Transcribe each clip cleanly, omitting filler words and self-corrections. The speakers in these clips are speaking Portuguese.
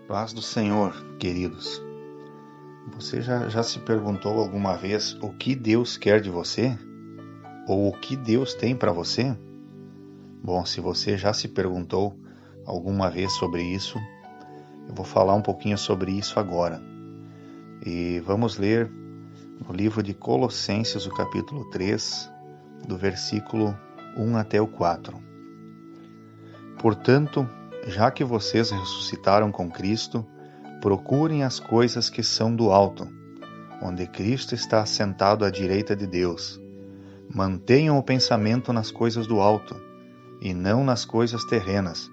Paz do Senhor, queridos. Você já se perguntou alguma vez o que Deus quer de você? Ou o que Deus tem para você? Bom, se você já se perguntou alguma vez sobre isso, eu vou falar um pouquinho sobre isso agora. E vamos ler no livro de Colossenses, o capítulo 3, do versículo 1 até o 4. Portanto, já que vocês ressuscitaram com Cristo, procurem as coisas que são do alto, onde Cristo está assentado à direita de Deus. Mantenham o pensamento nas coisas do alto, e não nas coisas terrenas,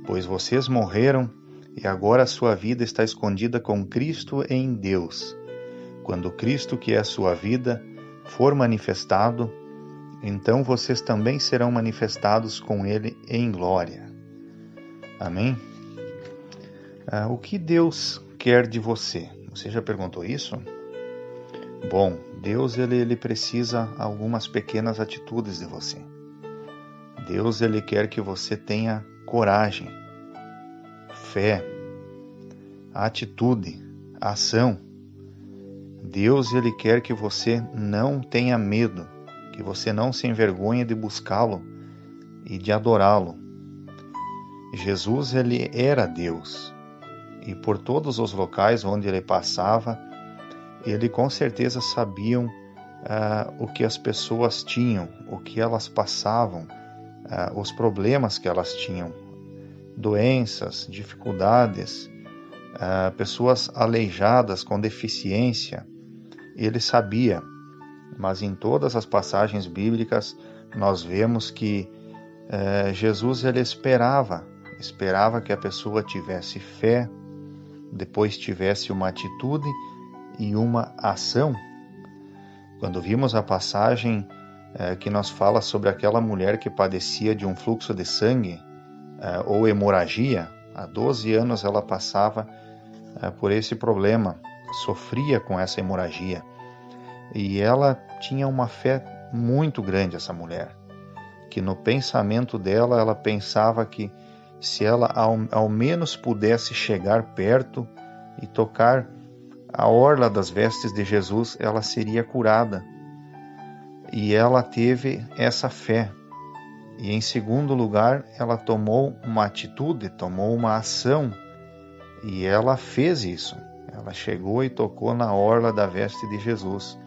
pois vocês morreram e agora a sua vida está escondida com Cristo em Deus. Quando Cristo, que é a sua vida, for manifestado, então vocês também serão manifestados com Ele em glória. Amém? O que Deus quer de você? Você já perguntou isso? Bom, Deus ele precisa de algumas pequenas atitudes de você. Deus ele quer que você tenha coragem, fé, atitude, ação. Deus ele quer que você não tenha medo, que você não se envergonhe de buscá-lo e de adorá-lo. Jesus ele era Deus. E por todos os locais onde ele passava, ele com certeza sabiam o que as pessoas tinham, o que elas passavam, os problemas que elas tinham, doenças, dificuldades, pessoas aleijadas com deficiência. Ele sabia, mas em todas as passagens bíblicas nós vemos que Jesus ele esperava que a pessoa tivesse fé, depois tivesse uma atitude e uma ação. Quando vimos a passagem que nos fala sobre aquela mulher que padecia de um fluxo de sangue ou hemorragia, há 12 anos ela passava por esse problema, sofria com essa hemorragia. E ela tinha uma fé muito grande, essa mulher, que no pensamento dela, ela pensava que se ela ao menos pudesse chegar perto e tocar a orla das vestes de Jesus, ela seria curada. E ela teve essa fé. E em segundo lugar, ela tomou uma atitude, tomou uma ação, e ela fez isso. Ela chegou e tocou na orla da veste de Jesus.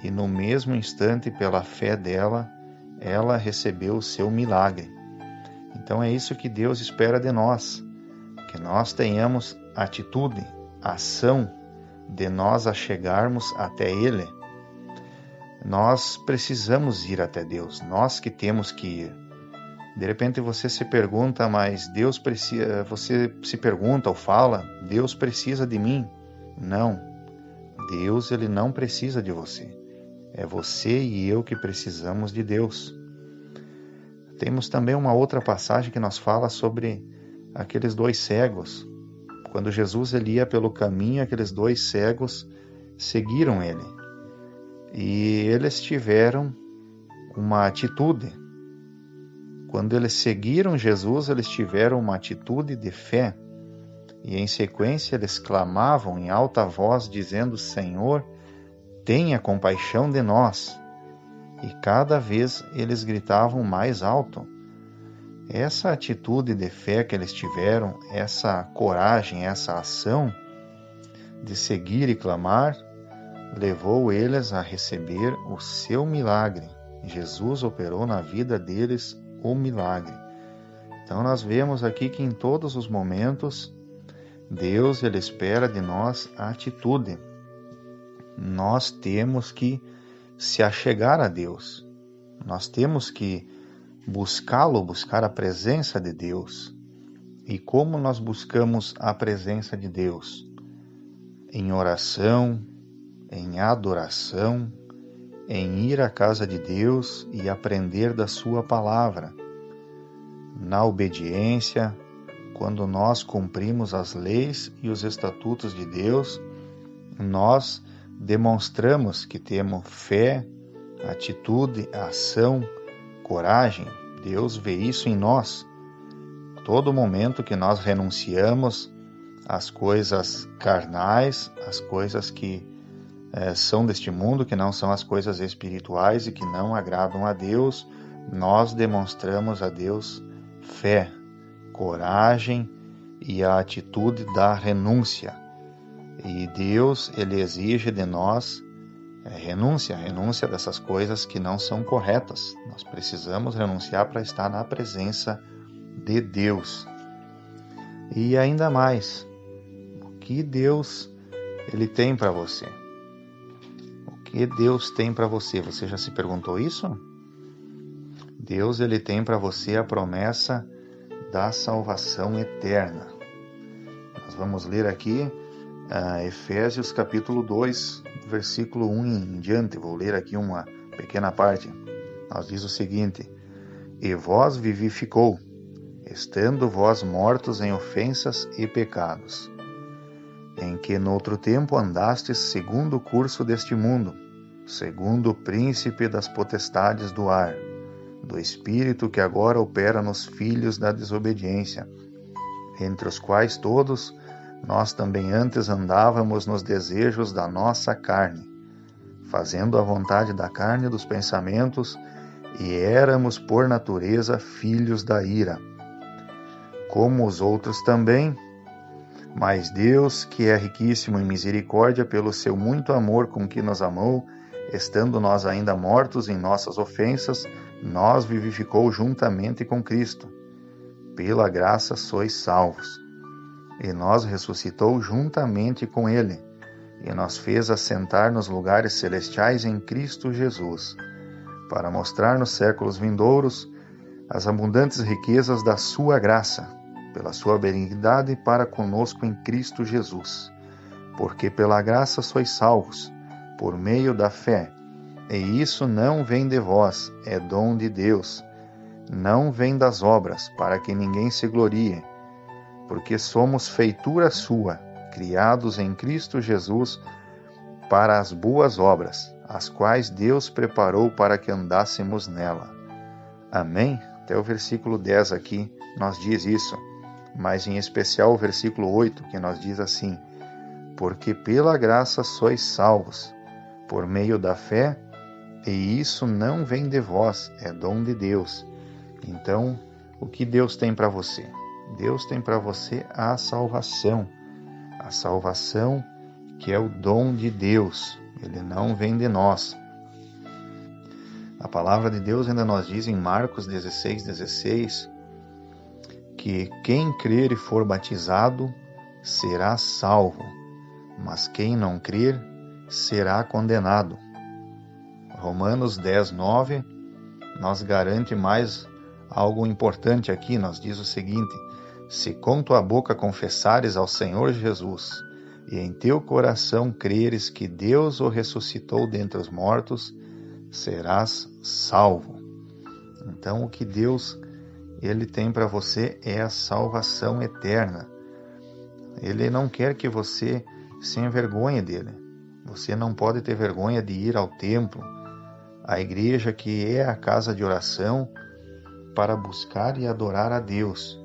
E no mesmo instante, pela fé dela, ela recebeu o seu milagre. Então é isso que Deus espera de nós, que nós tenhamos atitude, ação, de nós a chegarmos até Ele. Nós precisamos ir até Deus, nós que temos que ir. De repente você se pergunta, mas Deus precisa, você se pergunta ou fala, Deus precisa de mim? Não, Deus ele não precisa de você. É você e eu que precisamos de Deus. Temos também uma outra passagem que nos fala sobre aqueles dois cegos. Quando Jesus ele ia pelo caminho, aqueles dois cegos seguiram ele. E eles tiveram uma atitude. Quando eles seguiram Jesus, eles tiveram uma atitude de fé. E em sequência eles clamavam em alta voz, dizendo: Senhor, tenha compaixão de nós. E cada vez eles gritavam mais alto. Essa atitude de fé que eles tiveram, essa coragem, essa ação de seguir e clamar, levou eles a receber o seu milagre. Jesus operou na vida deles o milagre. Então nós vemos aqui que em todos os momentos, Deus ele espera de nós a atitude. Nós temos que se achegar a Deus. Nós temos que buscá-lo, buscar a presença de Deus. E como nós buscamos a presença de Deus? Em oração, em adoração, em ir à casa de Deus e aprender da sua palavra. Na obediência, quando nós cumprimos as leis e os estatutos de Deus, nós demonstramos que temos fé, atitude, ação, coragem. Deus vê isso em nós. Todo momento que nós renunciamos as coisas carnais, as coisas que são deste mundo, que não são as coisas espirituais e que não agradam a Deus, nós demonstramos a Deus fé, coragem e a atitude da renúncia. E Deus, Ele exige de nós renúncia dessas coisas que não são corretas. Nós precisamos renunciar para estar na presença de Deus. E ainda mais, o que Deus Ele tem para você? O que Deus tem para você? Você já se perguntou isso? Deus, Ele tem para você a promessa da salvação eterna. Nós vamos ler aqui Efésios capítulo 2, versículo 1 em diante. Vou ler aqui uma pequena parte. Nós diz o seguinte: E vós vivificou, estando vós mortos em ofensas e pecados, em que noutro tempo andastes segundo o curso deste mundo, segundo o príncipe das potestades do ar, do espírito que agora opera nos filhos da desobediência, entre os quais todos nós também antes andávamos nos desejos da nossa carne, fazendo a vontade da carne e dos pensamentos, e éramos por natureza filhos da ira, como os outros também. Mas Deus, que é riquíssimo em misericórdia, pelo seu muito amor com que nos amou, estando nós ainda mortos em nossas ofensas, nos vivificou juntamente com Cristo. Pela graça sois salvos. E nos ressuscitou juntamente com Ele, e nos fez assentar nos lugares celestiais em Cristo Jesus, para mostrar nos séculos vindouros as abundantes riquezas da sua graça, pela sua benignidade para conosco em Cristo Jesus. Porque pela graça sois salvos, por meio da fé, e isso não vem de vós, é dom de Deus, não vem das obras, para que ninguém se glorie, porque somos feitura sua, criados em Cristo Jesus para as boas obras, as quais Deus preparou para que andássemos nela. Amém? Até o versículo 10 aqui nos diz isso, mas em especial o versículo 8, que nos diz assim: Porque pela graça sois salvos, por meio da fé, e isso não vem de vós, é dom de Deus. Então, o que Deus tem para você? Deus tem para você a salvação que é o dom de Deus, ele não vem de nós. A palavra de Deus ainda nos diz em Marcos 16:16, que quem crer e for batizado será salvo, mas quem não crer será condenado. Romanos 10:9 nos garante mais algo importante aqui, nos diz o seguinte: se com tua boca confessares ao Senhor Jesus, e em teu coração creres que Deus o ressuscitou dentre os mortos, serás salvo. Então, o que Deus ele tem para você é a salvação eterna. Ele não quer que você se envergonhe dele. Você não pode ter vergonha de ir ao templo, à igreja, que é a casa de oração, para buscar e adorar a Deus.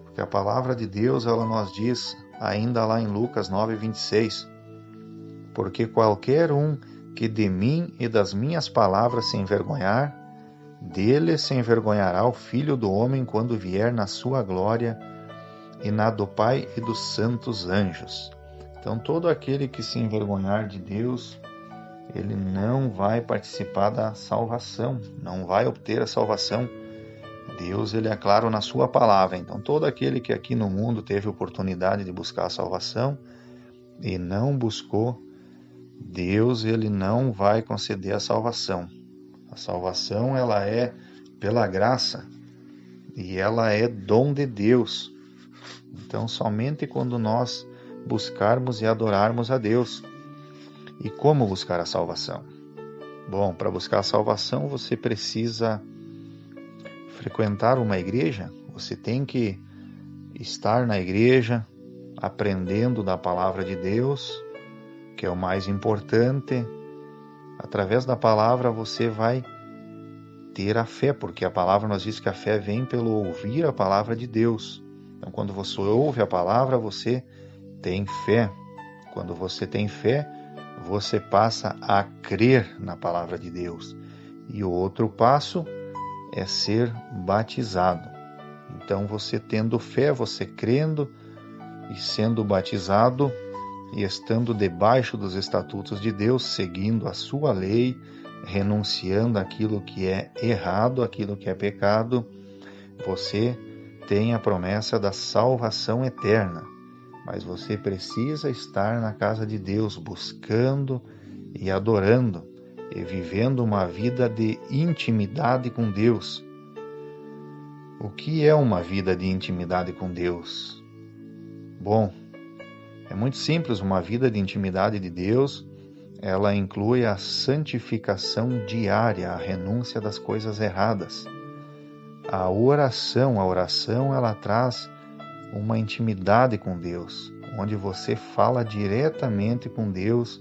Porque a palavra de Deus, ela nos diz, ainda lá em Lucas 9:26, porque qualquer um que de mim e das minhas palavras se envergonhar, dele se envergonhará o Filho do Homem quando vier na sua glória e na do Pai e dos santos anjos. Então, todo aquele que se envergonhar de Deus, ele não vai participar da salvação, não vai obter a salvação. Deus, ele é claro na sua palavra. Então, todo aquele que aqui no mundo teve oportunidade de buscar a salvação e não buscou, Deus, ele não vai conceder a salvação. A salvação, ela é pela graça e ela é dom de Deus. Então, somente quando nós buscarmos e adorarmos a Deus. E como buscar a salvação? Bom, para buscar a salvação, você precisa frequentar uma igreja, você tem que estar na igreja, aprendendo da palavra de Deus, que é o mais importante. Através da palavra você vai ter a fé, porque a palavra nos diz que a fé vem pelo ouvir a palavra de Deus. Então, quando você ouve a palavra, você tem fé. Quando você tem fé, você passa a crer na palavra de Deus. E o outro passo é ser batizado. Então, você tendo fé, você crendo e sendo batizado e estando debaixo dos estatutos de Deus, seguindo a sua lei, renunciando àquilo que é errado, àquilo que é pecado, você tem a promessa da salvação eterna. Mas você precisa estar na casa de Deus, buscando e adorando e vivendo uma vida de intimidade com Deus. O que é uma vida de intimidade com Deus? Bom, é muito simples. Uma vida de intimidade de Deus, ela inclui a santificação diária, a renúncia das coisas erradas. A oração, ela traz uma intimidade com Deus, onde você fala diretamente com Deus,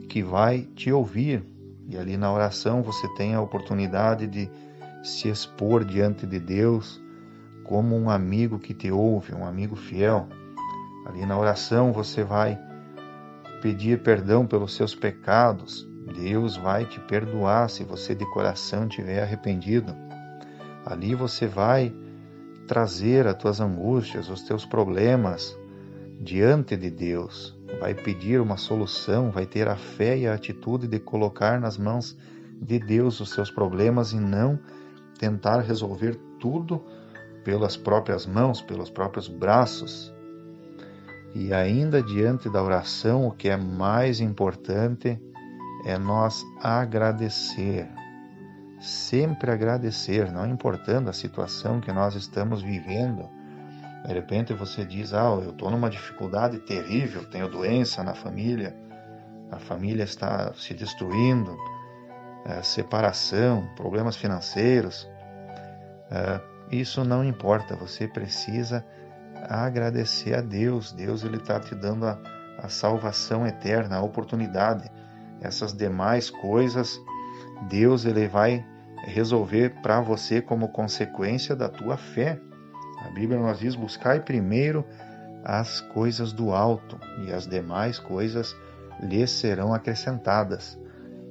que vai te ouvir. E ali na oração você tem a oportunidade de se expor diante de Deus como um amigo que te ouve, um amigo fiel. Ali na oração você vai pedir perdão pelos seus pecados. Deus vai te perdoar se você de coração estiver arrependido. Ali você vai trazer as tuas angústias, os teus problemas diante de Deus. Vai pedir uma solução, vai ter a fé e a atitude de colocar nas mãos de Deus os seus problemas e não tentar resolver tudo pelas próprias mãos, pelos próprios braços. E ainda diante da oração, o que é mais importante é nós agradecer. Sempre agradecer, não importando a situação que nós estamos vivendo. De repente você diz, eu estou numa dificuldade terrível, tenho doença na família, a família está se destruindo, separação, problemas financeiros. Isso não importa, você precisa agradecer a Deus. Deus ele está te dando a salvação eterna, a oportunidade. Essas demais coisas, Deus ele vai resolver para você como consequência da tua fé. A Bíblia nos diz, buscai primeiro as coisas do alto e as demais coisas lhes serão acrescentadas.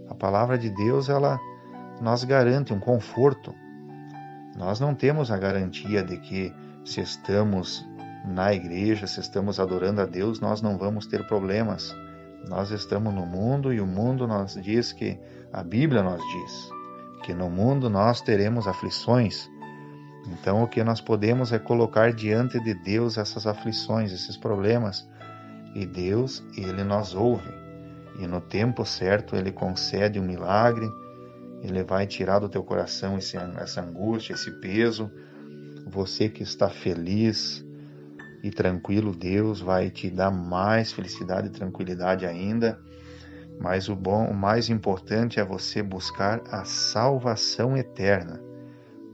A palavra de Deus, ela nos garante um conforto. Nós não temos a garantia de que se estamos na igreja, se estamos adorando a Deus, nós não vamos ter problemas. Nós estamos no mundo e o mundo nos diz que, a Bíblia nos diz, que no mundo nós teremos aflições. Então o que nós podemos é colocar diante de Deus essas aflições, esses problemas. E Deus, ele nos ouve. E no tempo certo ele concede um milagre, ele vai tirar do teu coração essa angústia, esse peso. Você que está feliz e tranquilo, Deus vai te dar mais felicidade e tranquilidade ainda. Mas o mais importante é você buscar a salvação eterna.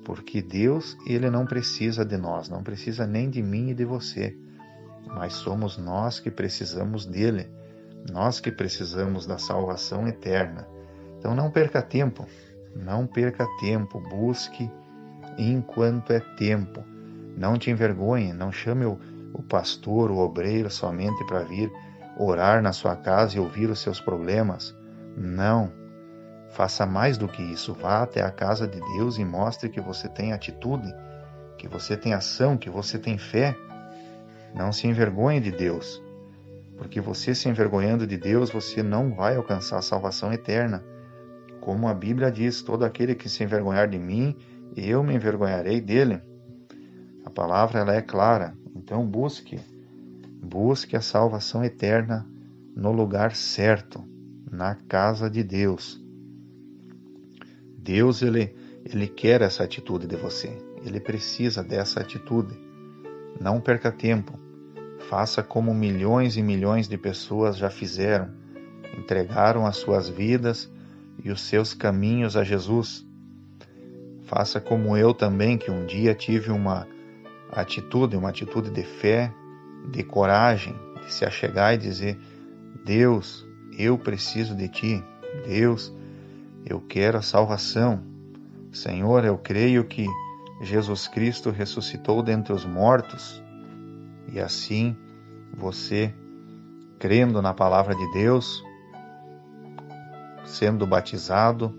Porque Deus, ele não precisa de nós, não precisa nem de mim e de você. Mas somos nós que precisamos dele. Nós que precisamos da salvação eterna. Então não perca tempo. Não perca tempo. Busque enquanto é tempo. Não te envergonhe. Não chame o pastor, o obreiro somente para vir orar na sua casa e ouvir os seus problemas. Não. Faça mais do que isso. Vá até a casa de Deus e mostre que você tem atitude, que você tem ação, que você tem fé. Não se envergonhe de Deus. Porque você se envergonhando de Deus, você não vai alcançar a salvação eterna. Como a Bíblia diz, todo aquele que se envergonhar de mim, eu me envergonharei dele. A palavra ela é clara. Então busque a salvação eterna no lugar certo, na casa de Deus. Deus ele quer essa atitude de você. Ele precisa dessa atitude. Não perca tempo. Faça como milhões e milhões de pessoas já fizeram. Entregaram as suas vidas e os seus caminhos a Jesus. Faça como eu também, que um dia tive uma atitude de fé, de coragem, de se achegar e dizer: Deus, eu preciso de Ti. Deus, eu quero a salvação. Senhor, eu creio que Jesus Cristo ressuscitou dentre os mortos E assim, você, crendo na palavra de Deus, sendo batizado,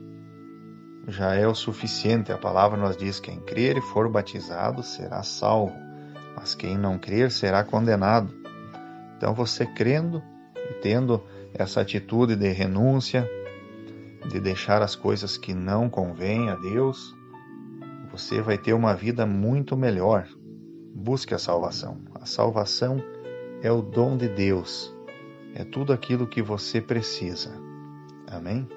já é o suficiente. A palavra nos diz: quem crer e for batizado será salvo, mas quem não crer será condenado. Então, você crendo e tendo essa atitude de renúncia, de deixar as coisas que não convêm a Deus, você vai ter uma vida muito melhor. Busque a salvação. A salvação é o dom de Deus. É tudo aquilo que você precisa. Amém?